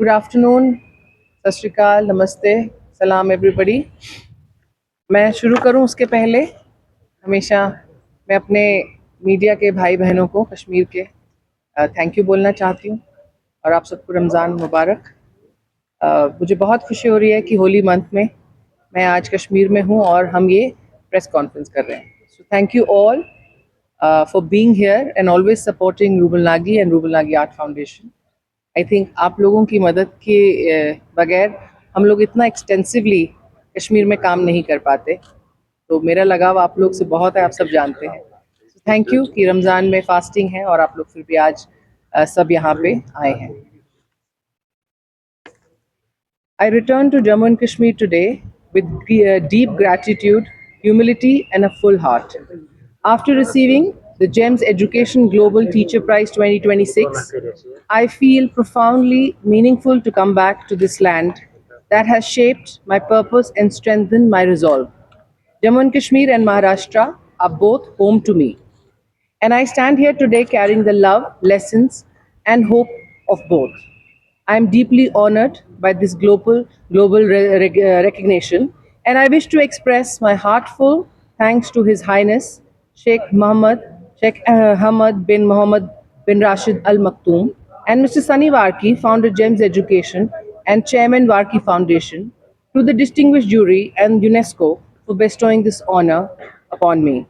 Good afternoon, सत श्री अकाल, नमस्ते, सलाम एवरीबॉडी। मैं शुरू करूं उसके पहले हमेशा मैं अपने मीडिया के भाई बहनों को कश्मीर के थैंक यू बोलना चाहती हूं और आप सबको रमज़ान मुबारक। मुझे बहुत खुशी हो रही है कि होली मंथ में मैं आज कश्मीर में हूं और हम ये प्रेस कॉन्फ्रेंस कर रहे हैं। So thank you all for being here and always supporting rouble Nagi and rouble Nagi art foundation. I think आप लोगों की मदद के बगैर हम लोग इतना एक्सटेंसिवली कश्मीर में काम नहीं कर पाते। तो मेरा लगाव आप लोग से बहुत है, आप सब जानते हैं। थैंक यू कि रमज़ान में फास्टिंग है और आप लोग फिर भी आज सब यहाँ पे आए हैं। I return to Jammu and Kashmir today with deep gratitude, humility, and a full heart. After receiving the GEMS Education Global Teacher Prize 2026, I feel profoundly meaningful to come back to this land that has shaped my purpose and strengthened my resolve. Jammu and Kashmir and Maharashtra are both home to me, and I stand here today carrying the love, lessons, and hope of both. I am deeply honored by this global recognition, and I wish to express my heartfelt thanks to His Highness Sheikh Hamad bin Mohammed bin Rashid Al Maktoum, and Mr. Sunny Warki, founder GEMS Education and Chairman Warki Foundation, to the distinguished jury and UNESCO for bestowing this honor upon me.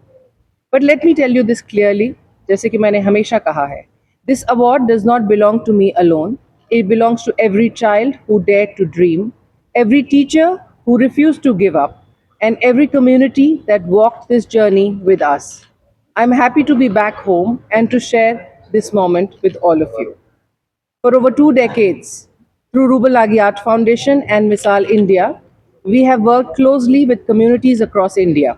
But let me tell you this clearly, जैसे कि मैंने हमेशा कहा है, this award does not belong to me alone. It belongs to every child who dared to dream, every teacher who refused to give up, and every community that walked this journey with us. I'm happy to be back home and to share this moment with all of you. For over 2 decades, through Rubal Agi Art Foundation and Misal India, we have worked closely with communities across India.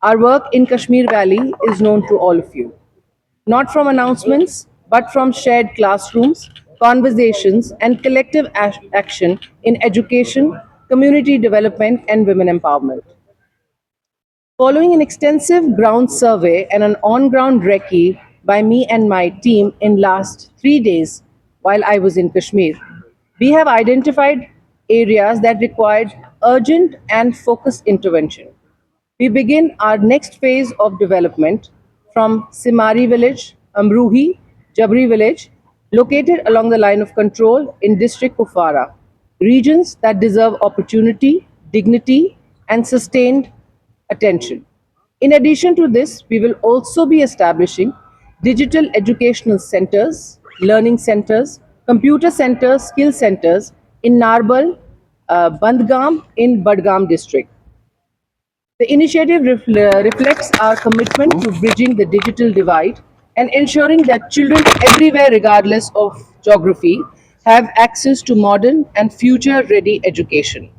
Our work in Kashmir Valley is known to all of you, not from announcements, but from shared classrooms, conversations, and collective action in education, community development, and women empowerment. Following an extensive ground survey and an on-ground recce by me and my team in last 3 days while I was in Kashmir, we have identified areas that required urgent and focused intervention. We begin our next phase of development from Simari village, Amruhi, Jabri village, located along the line of control in district Kufara, regions that deserve opportunity, dignity, and sustained attention. In addition to this, we will also be establishing digital educational centers, learning centers, computer centers, skill centers in Narbal, Bandgam in Badgam district. The initiative reflects our commitment to bridging the digital divide and ensuring that children everywhere, regardless of geography, have access to modern and future ready education.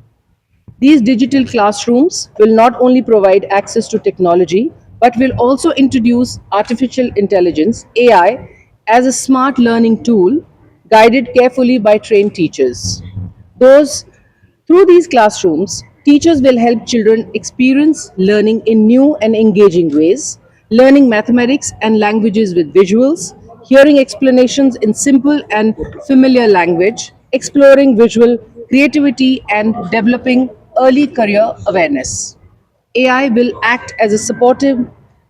These digital classrooms will not only provide access to technology, but will also introduce artificial intelligence, AI, as a smart learning tool guided carefully by trained teachers. Those Through these classrooms, teachers will help children experience learning in new and engaging ways, learning mathematics and languages with visuals, hearing explanations in simple and familiar language, exploring visual creativity, and developing early career awareness. AI will act as a supportive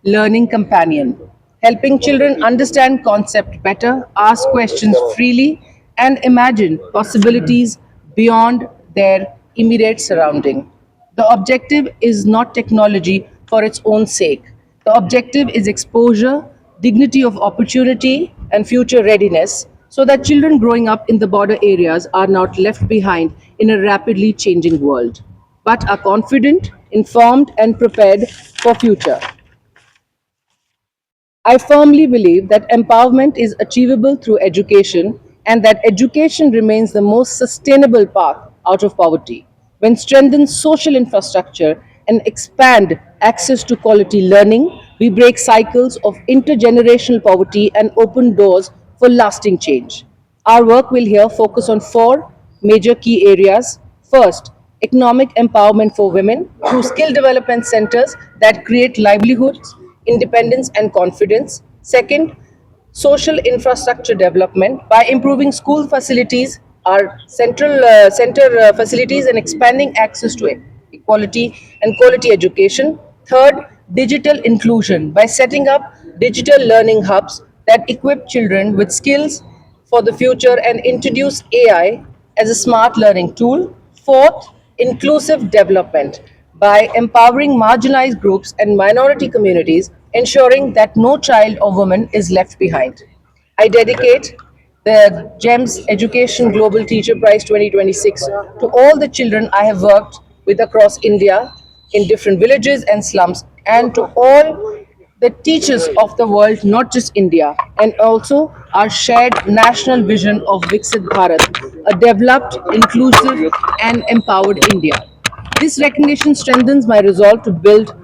learning companion, helping children understand concept better, ask questions freely, and imagine possibilities beyond their immediate surrounding. The objective is not technology for its own sake. The objective is exposure, dignity of opportunity, and future readiness so that children growing up in the border areas are not left behind in a rapidly changing world, but are confident, informed, and prepared for future. I firmly believe that empowerment is achievable through education and that education remains the most sustainable path out of poverty. When strengthen social infrastructure and expand access to quality learning, we break cycles of intergenerational poverty and open doors for lasting change. Our work will here focus on four major key areas. First, economic empowerment for women through skill development centers that create livelihoods, independence, and confidence. Second, social infrastructure development by improving school facilities, our center facilities and expanding access to equality and quality education. Third, digital inclusion by setting up digital learning hubs that equip children with skills for the future and introduce AI as a smart learning tool. Fourth, inclusive development by empowering marginalized groups and minority communities, ensuring that no child or woman is left behind. I dedicate the GEMS Education Global Teacher Prize 2026 to all the children I have worked with across India in different villages and slums, and to all the teachers of the world, not just India, and also our shared national vision of Viksit Bharat, a developed, inclusive, and empowered India. This recognition strengthens my resolve to build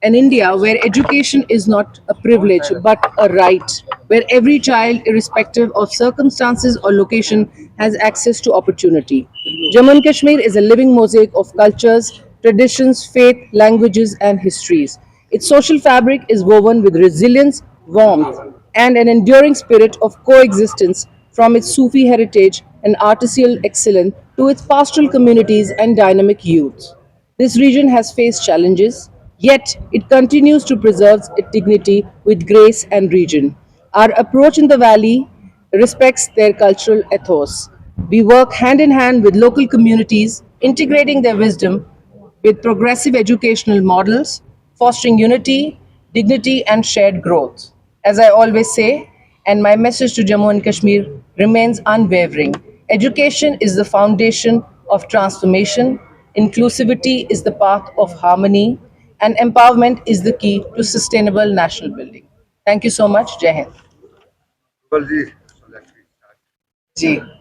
an India where education is not a privilege but a right, where every child, irrespective of circumstances or location, has access to opportunity. Jammu and Kashmir is a living mosaic of cultures, traditions, faith, languages, and histories. Its social fabric is woven with resilience, warmth, and an enduring spirit of coexistence from its Sufi heritage and artisanal excellence to its pastoral communities and dynamic youth. This region has faced challenges, yet it continues to preserve its dignity with grace and region. Our approach in the valley respects their cultural ethos. We work hand in hand with local communities, integrating their wisdom with progressive educational models, fostering unity, dignity, and shared growth. As I always say, and my message to Jammu and Kashmir remains unwavering, education is the foundation of transformation, inclusivity is the path of harmony, and empowerment is the key to sustainable national building. Thank you so much. Jai Hind. Well, ji, so let's restart. Ji.